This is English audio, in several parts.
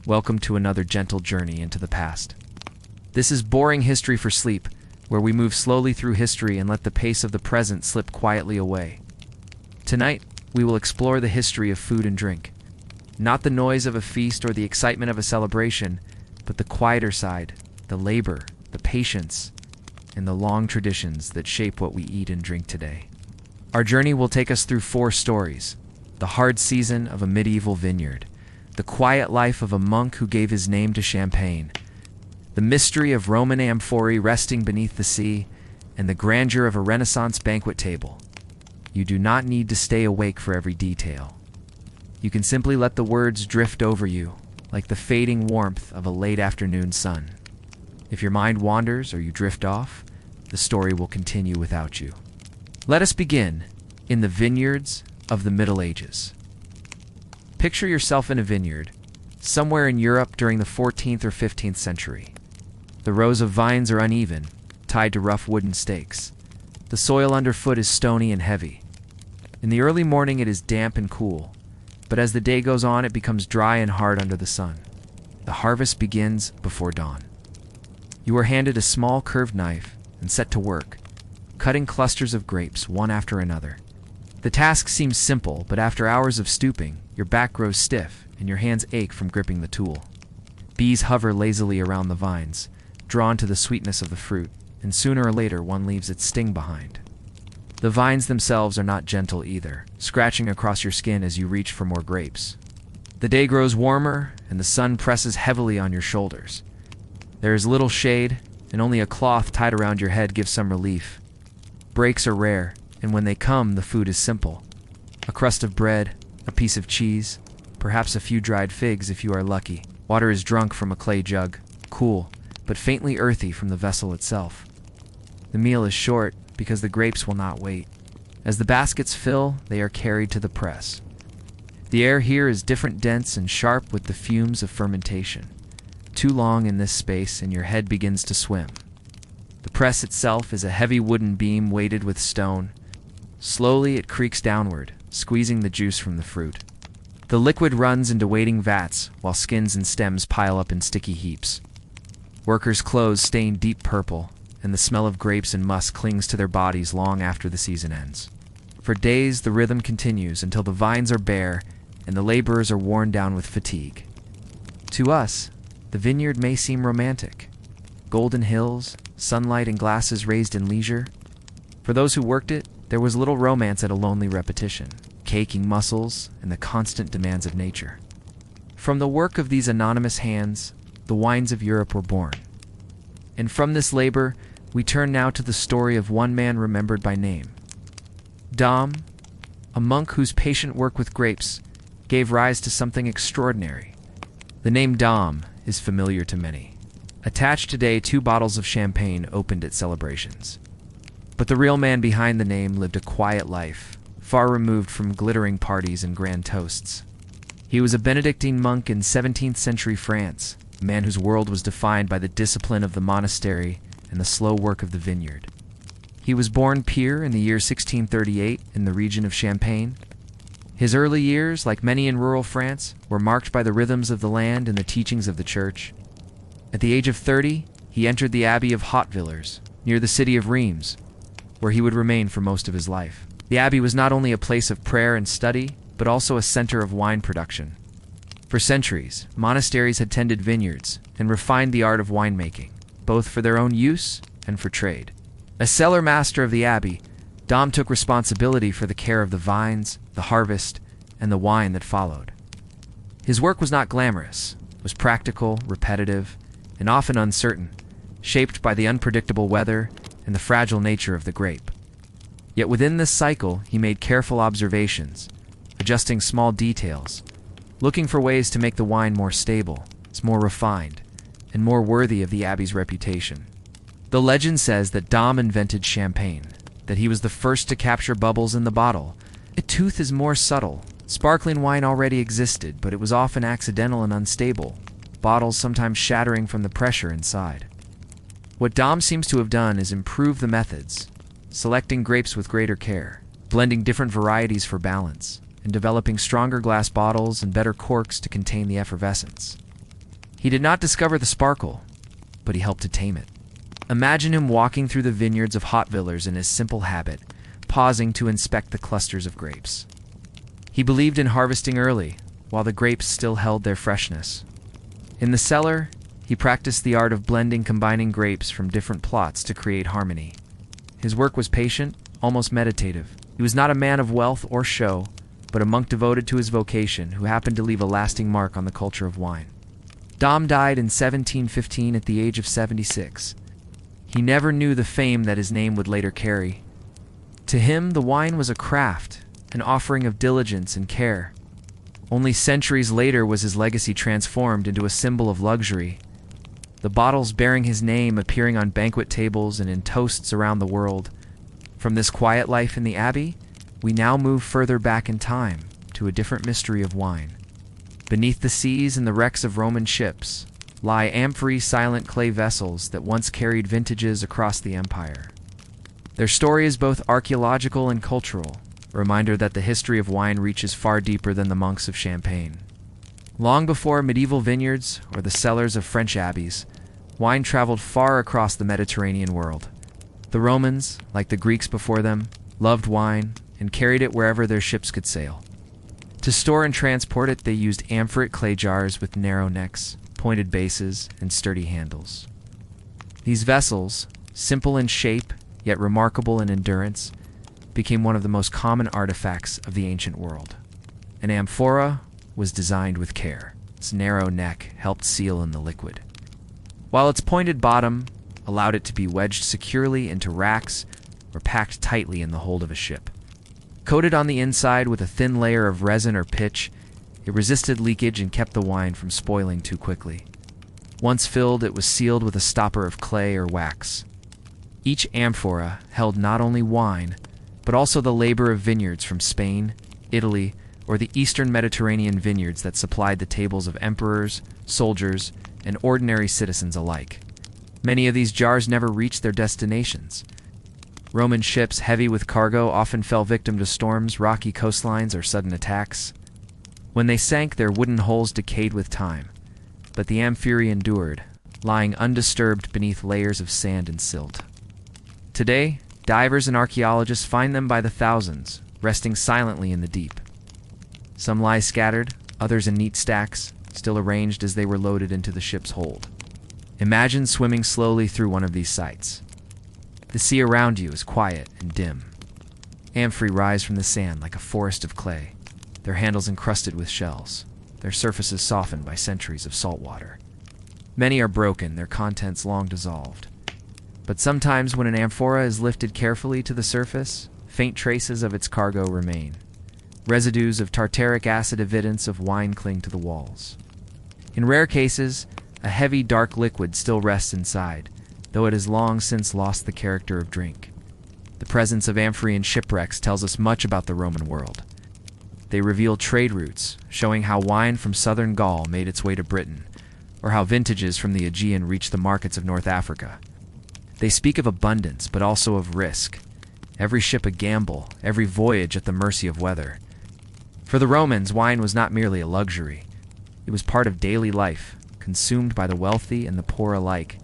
welcome to another gentle journey into the past. This is Boring History for Sleep, where we move slowly through history and let the pace of the present slip quietly away. Tonight, we will explore the history of food and drink. Not the noise of a feast or the excitement of a celebration, but the quieter side, the labor, the patience, and the long traditions that shape what we eat and drink today. Our journey will take us through 4 stories: the hard season of a medieval vineyard, the quiet life of a monk who gave his name to champagne, the mystery of Roman amphorae resting beneath the sea, and the grandeur of a Renaissance banquet table. You do not need to stay awake for every detail. You can simply let the words drift over you, like the fading warmth of a late afternoon sun. If your mind wanders or you drift off, the story will continue without you. Let us begin in the vineyards of the Middle Ages. Picture yourself in a vineyard, somewhere in Europe during the 14th or 15th century. The rows of vines are uneven, tied to rough wooden stakes. The soil underfoot is stony and heavy. In the early morning it is damp and cool, but as the day goes on it becomes dry and hard under the sun. The harvest begins before dawn. You are handed a small curved knife and set to work, cutting clusters of grapes one after another. The task seems simple, but after hours of stooping, your back grows stiff and your hands ache from gripping the tool. Bees hover lazily around the vines, drawn to the sweetness of the fruit, and sooner or later one leaves its sting behind. The vines themselves are not gentle either, scratching across your skin as you reach for more grapes. The day grows warmer, and the sun presses heavily on your shoulders. There is little shade, and only a cloth tied around your head gives some relief. Breaks are rare, and when they come, the food is simple. A crust of bread, a piece of cheese, perhaps a few dried figs if you are lucky. Water is drunk from a clay jug, cool, but faintly earthy from the vessel itself. The meal is short because the grapes will not wait. As the baskets fill, they are carried to the press. The air here is different, dense and sharp with the fumes of fermentation. Too long in this space and your head begins to swim. The press itself is a heavy wooden beam weighted with stone. Slowly it creaks downward, squeezing the juice from the fruit. The liquid runs into waiting vats, while skins and stems pile up in sticky heaps. Workers' clothes stain deep purple, and the smell of grapes and musk clings to their bodies long after the season ends. For days the rhythm continues until the vines are bare and the laborers are worn down with fatigue. To us, the vineyard may seem romantic. Golden hills, sunlight and glasses raised in leisure. For those who worked it, there was little romance at a lonely repetition, caking muscles, and the constant demands of nature. From the work of these anonymous hands, the wines of Europe were born. And from this labor, we turn now to the story of one man remembered by name. Dom, a monk whose patient work with grapes gave rise to something extraordinary. The name Dom is familiar to many. Attached today 2 bottles of champagne opened at celebrations. But the real man behind the name lived a quiet life, far removed from glittering parties and grand toasts. He was a Benedictine monk in 17th century France, a man whose world was defined by the discipline of the monastery and the slow work of the vineyard. He was born Pierre in the year 1638 in the region of Champagne. His early years, like many in rural France, were marked by the rhythms of the land and the teachings of the church. At the age of 30, he entered the abbey of Hautevillers, near the city of Reims, where he would remain for most of his life. The abbey was not only a place of prayer and study, but also a center of wine production. For centuries, monasteries had tended vineyards and refined the art of winemaking, both for their own use and for trade. As cellar master of the abbey, Dom took responsibility for the care of the vines, the harvest, and the wine that followed. His work was not glamorous, was practical, repetitive, and often uncertain, shaped by the unpredictable weather and the fragile nature of the grape. Yet within this cycle, he made careful observations, adjusting small details, looking for ways to make the wine more stable, more refined, and more worthy of the abbey's reputation. The legend says that Dom invented champagne, that he was the first to capture bubbles in the bottle. A tooth is more subtle. Sparkling wine already existed, but it was often accidental and unstable, bottles sometimes shattering from the pressure inside. What Dom seems to have done is improve the methods, selecting grapes with greater care, blending different varieties for balance, and developing stronger glass bottles and better corks to contain the effervescence. He did not discover the sparkle, but he helped to tame it. Imagine him walking through the vineyards of Hautvillers in his simple habit, pausing to inspect the clusters of grapes. He believed in harvesting early, while the grapes still held their freshness. In the cellar, he practiced the art of combining grapes from different plots to create harmony. His work was patient, almost meditative. He was not a man of wealth or show, but a monk devoted to his vocation who happened to leave a lasting mark on the culture of wine. Dom died in 1715 at the age of 76. He never knew the fame that his name would later carry. To him, the wine was a craft, an offering of diligence and care. Only centuries later was his legacy transformed into a symbol of luxury, the bottles bearing his name appearing on banquet tables and in toasts around the world. From this quiet life in the abbey, we now move further back in time to a different mystery of wine. Beneath the seas and the wrecks of Roman ships lie amphorae, silent clay vessels that once carried vintages across the empire. Their story is both archaeological and cultural, a reminder that the history of wine reaches far deeper than the monks of Champagne. Long before medieval vineyards or the cellars of French abbeys, wine traveled far across the Mediterranean world. The Romans, like the Greeks before them, loved wine and carried it wherever their ships could sail. To store and transport it, they used amphorae clay jars with narrow necks, pointed bases, and sturdy handles. These vessels, simple in shape yet remarkable in endurance, became one of the most common artifacts of the ancient world. An amphora was designed with care. Its narrow neck helped seal in the liquid, while its pointed bottom allowed it to be wedged securely into racks or packed tightly in the hold of a ship. Coated on the inside with a thin layer of resin or pitch, it resisted leakage and kept the wine from spoiling too quickly. Once filled, it was sealed with a stopper of clay or wax. Each amphora held not only wine, but also the labor of vineyards from Spain, Italy, or the eastern Mediterranean vineyards that supplied the tables of emperors, soldiers, and ordinary citizens alike. Many of these jars never reached their destinations. Roman ships heavy with cargo often fell victim to storms, rocky coastlines, or sudden attacks. When they sank, their wooden hulls decayed with time, but the amphorae endured, lying undisturbed beneath layers of sand and silt. Today, divers and archaeologists find them by the thousands, resting silently in the deep. Some lie scattered, others in neat stacks, still arranged as they were loaded into the ship's hold. Imagine swimming slowly through one of these sites. The sea around you is quiet and dim. Amphorae rise from the sand like a forest of clay, their handles encrusted with shells, their surfaces softened by centuries of salt water. Many are broken, their contents long dissolved. But sometimes when an amphora is lifted carefully to the surface, faint traces of its cargo remain. Residues of tartaric acid evidence of wine cling to the walls. In rare cases, a heavy, dark liquid still rests inside, though it has long since lost the character of drink. The presence of amphorae in shipwrecks tells us much about the Roman world. They reveal trade routes, showing how wine from southern Gaul made its way to Britain, or how vintages from the Aegean reached the markets of North Africa. They speak of abundance, but also of risk. Every ship a gamble, every voyage at the mercy of weather. For the Romans, wine was not merely a luxury. It was part of daily life, consumed by the wealthy and the poor alike,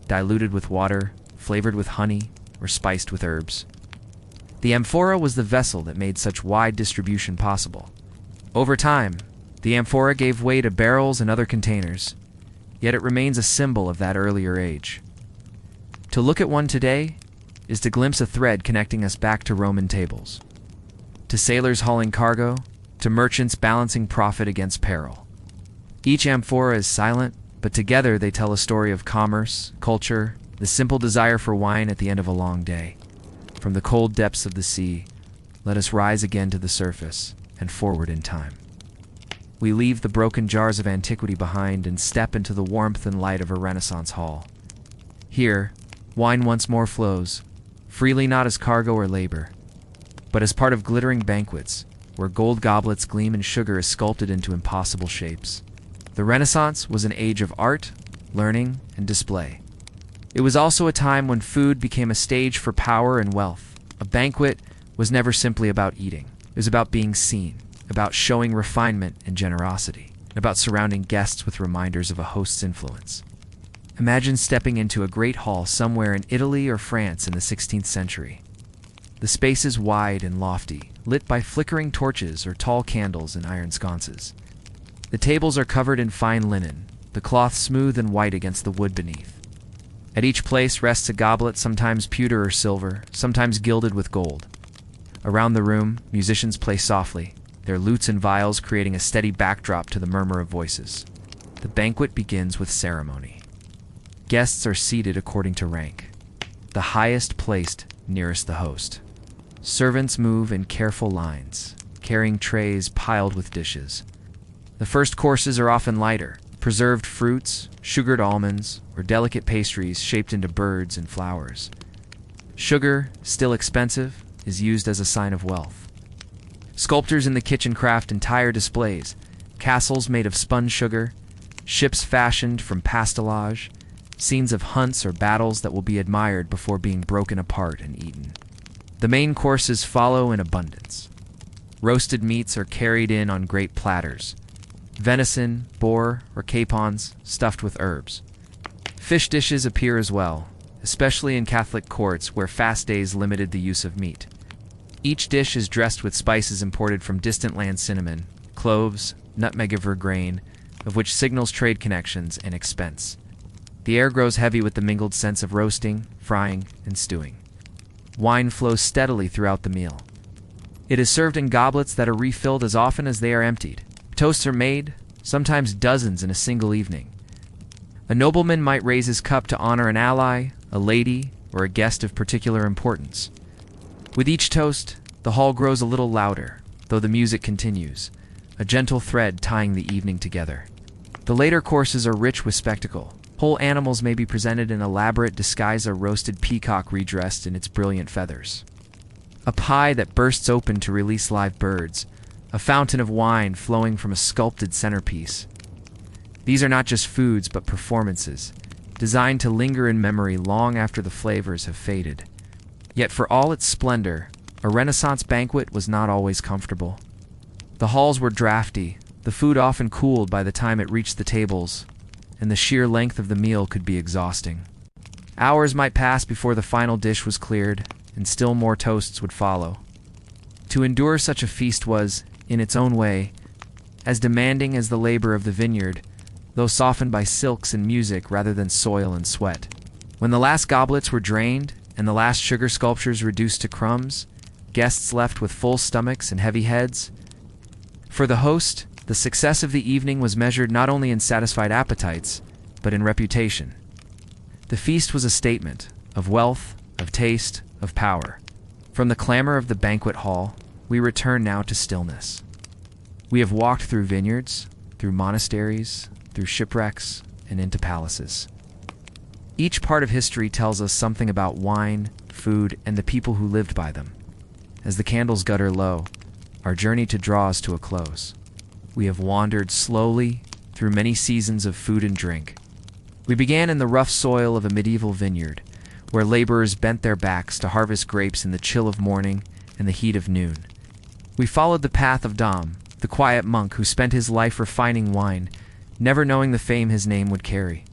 diluted with water, flavored with honey, or spiced with herbs. The amphora was the vessel that made such wide distribution possible. Over time, the amphora gave way to barrels and other containers, yet it remains a symbol of that earlier age. To look at one today is to glimpse a thread connecting us back to Roman tables, to sailors hauling cargo, to merchants balancing profit against peril. Each amphora is silent, but together they tell a story of commerce, culture, the simple desire for wine at the end of a long day. From the cold depths of the sea, let us rise again to the surface and forward in time. We leave the broken jars of antiquity behind and step into the warmth and light of a Renaissance hall. Here, wine once more flows, freely not as cargo or labor, but as part of glittering banquets, where gold goblets gleam and sugar is sculpted into impossible shapes. The Renaissance was an age of art, learning, and display. It was also a time when food became a stage for power and wealth. A banquet was never simply about eating. It was about being seen, about showing refinement and generosity. about surrounding guests with reminders of a host's influence. Imagine stepping into a great hall somewhere in Italy or France in the 16th century. The space is wide and lofty, lit by flickering torches or tall candles in iron sconces. The tables are covered in fine linen, the cloth smooth and white against the wood beneath. At each place rests a goblet, sometimes pewter or silver, sometimes gilded with gold. Around the room, musicians play softly, their lutes and viols creating a steady backdrop to the murmur of voices. The banquet begins with ceremony. Guests are seated according to rank, the highest placed nearest the host. Servants move in careful lines, carrying trays piled with dishes. The first courses are often lighter, preserved fruits, sugared almonds, or delicate pastries shaped into birds and flowers. Sugar, still expensive, is used as a sign of wealth. Sculptors in the kitchen craft entire displays, castles made of spun sugar, ships fashioned from pastelage, scenes of hunts or battles that will be admired before being broken apart and eaten. The main courses follow in abundance. Roasted meats are carried in on great platters. Venison, boar, or capons stuffed with herbs. Fish dishes appear as well, especially in Catholic courts where fast days limited the use of meat. Each dish is dressed with spices imported from distant lands: cinnamon, cloves, nutmeg of grain, of which signals trade connections and expense. The air grows heavy with the mingled scents of roasting, frying, and stewing. Wine flows steadily throughout the meal. It is served in goblets that are refilled as often as they are emptied. Toasts are made, sometimes dozens in a single evening. A nobleman might raise his cup to honor an ally, a lady, or a guest of particular importance. With each toast, the hall grows a little louder, though the music continues, a gentle thread tying the evening together. The later courses are rich with spectacle. Whole animals may be presented in elaborate disguise: a roasted peacock redressed in its brilliant feathers, a pie that bursts open to release live birds, a fountain of wine flowing from a sculpted centerpiece. These are not just foods but performances, designed to linger in memory long after the flavors have faded. Yet for all its splendor, a Renaissance banquet was not always comfortable. The halls were drafty, the food often cooled by the time it reached the tables, and the sheer length of the meal could be exhausting. Hours might pass before the final dish was cleared, and still more toasts would follow. To endure such a feast was, in its own way, as demanding as the labor of the vineyard, though softened by silks and music rather than soil and sweat. When the last goblets were drained, and the last sugar sculptures reduced to crumbs, guests left with full stomachs and heavy heads. For the host, the success of the evening was measured not only in satisfied appetites, but in reputation. The feast was a statement of wealth, of taste, of power. From the clamor of the banquet hall, we return now to stillness. We have walked through vineyards, through monasteries, through shipwrecks, and into palaces. Each part of history tells us something about wine, food, and the people who lived by them. As the candles gutter low, our journey to draw us to a close. We have wandered slowly through many seasons of food and drink. We began in the rough soil of a medieval vineyard, where laborers bent their backs to harvest grapes in the chill of morning and the heat of noon. We followed the path of Dom, the quiet monk who spent his life refining wine, never knowing the fame his name would carry.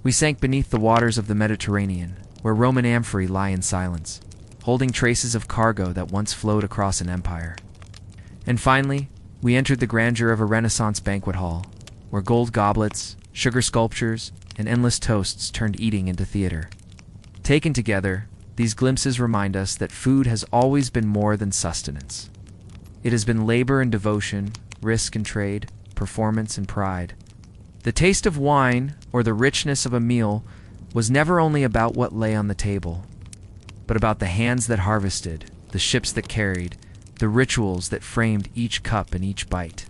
We sank beneath the waters of the Mediterranean, where Roman amphorae lie in silence, holding traces of cargo that once flowed across an empire. And finally, we entered the grandeur of a Renaissance banquet hall, where gold goblets, sugar sculptures, and endless toasts turned eating into theater. Taken together, these glimpses remind us that food has always been more than sustenance. It has been labor and devotion, risk and trade, performance and pride. The taste of wine, or the richness of a meal, was never only about what lay on the table, but about the hands that harvested, the ships that carried, the rituals that framed each cup and each bite.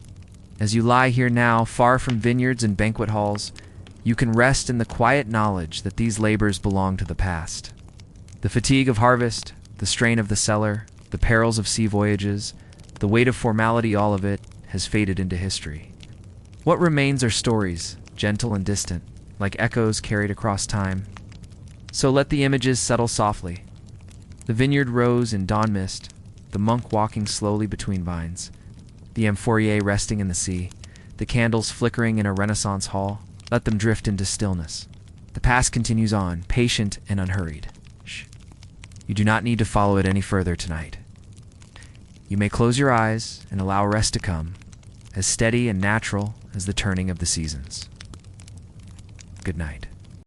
As you lie here now, far from vineyards and banquet halls, you can rest in the quiet knowledge that these labors belong to the past. The fatigue of harvest, the strain of the cellar, the perils of sea voyages, the weight of formality, all of it has faded into history. What remains are stories, gentle and distant, like echoes carried across time. So let the images settle softly. The vineyard rose in dawn mist, the monk walking slowly between vines, the amphorae resting in the sea, the candles flickering in a Renaissance hall. Let them drift into stillness. The past continues on, patient and unhurried. Shh. You do not need to follow it any further tonight. You may close your eyes and allow rest to come, as steady and natural as the turning of the seasons. Good night.